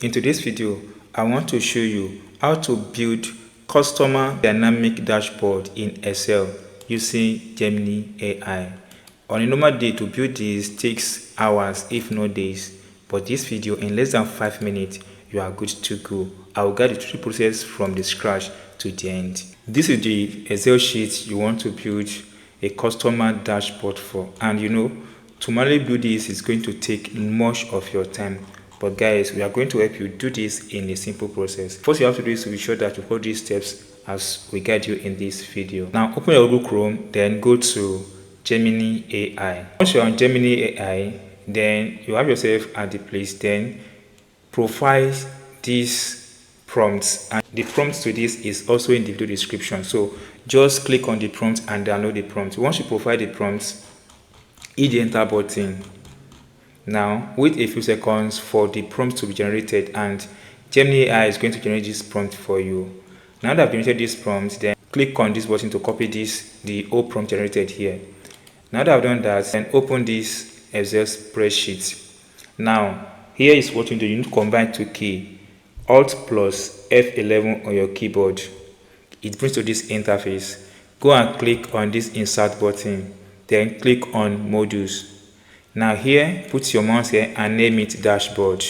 In today's video, I want to show you how to build customer dynamic dashboard in Excel using Gemini AI. On a normal day, to build this takes hours if not days, but this video in less than 5 minutes you are good to go. I will guide you through the process from the scratch to the end. This is the Excel sheet you want to build a customer dashboard for, and to manually build this is going to take much of your time. But guys, we are going to help you do this in a simple process. First you have to do is to be sure that you follow these steps as we guide you in this video. Now open your Google Chrome, then go to Gemini AI. Once you're on Gemini AI, then you have yourself at the place, then provide these prompts, and the prompt to this is also in the video description. So just click on the prompt and download the prompt. Once you provide the prompts, hit the enter button. Now wait a few seconds for the prompt to be generated, and Gemini AI is going to generate this prompt for you. Now that I've generated this prompt, then click on this button to copy the old prompt generated here. Now that I've done that, then open this Excel spreadsheet. Now here is what you do. You need to combine two keys, Alt plus F11 on your keyboard. It brings to this interface. Go and click on this insert button, then click on modules. Now here, put your mouse here and name it dashboard.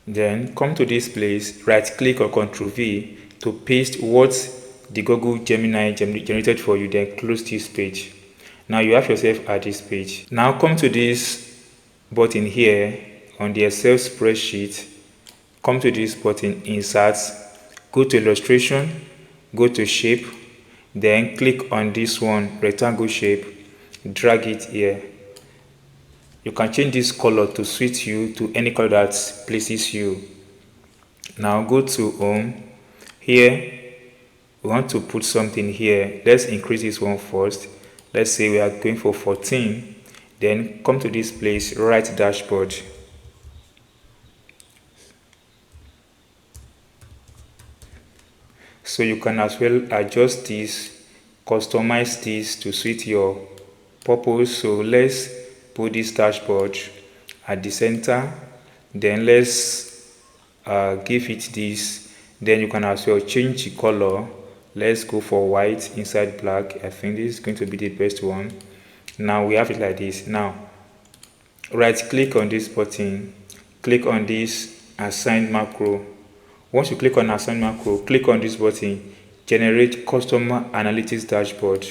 Then come to this place, right click or Ctrl V to paste what the Google Gemini generated for you, then close this page. Now you have yourself at this page. Now come to this button here on the Excel spreadsheet. Come to this button, insert, go to illustration, go to shape, then click on this one, rectangle shape, drag it here. You can change this color to suit you to any color that pleases you. Now go to home. Here we want to put something here. Let's increase this one first. Let's say we are going for 14. Then come to this place, write dashboard. So you can as well adjust this, customize this to suit your purpose. So let's put this dashboard at the center, then let's give it this. Then you can as well change the color. Let's go for white inside black. I think this is going to be the best one. Now we have it like this. Now right click on this button, click on this assign macro. Once you click on assign macro, click on this button, generate customer analytics dashboard,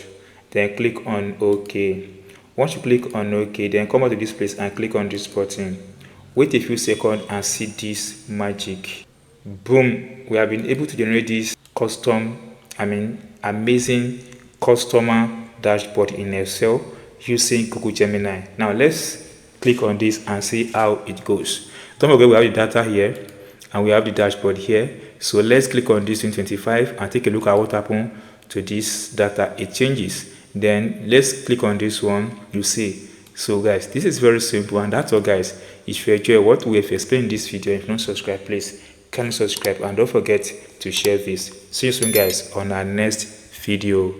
then click on OK. Once you click on OK, then come out to this place and click on this button. Wait a few seconds and see this magic. Boom, we have been able to generate this amazing customer dashboard in Excel using Google Gemini. Now let's click on this and see how it goes. Don't forget, we have the data here and we have the dashboard here. So let's click on this in 25 and take a look at what happened to this data. It changes. Then let's click on this one. You see. So guys, this is very simple, and that's all guys. If you enjoy what we have explained in this video, if you don't subscribe, please kindly subscribe and don't forget to share this. See you soon guys on our next video.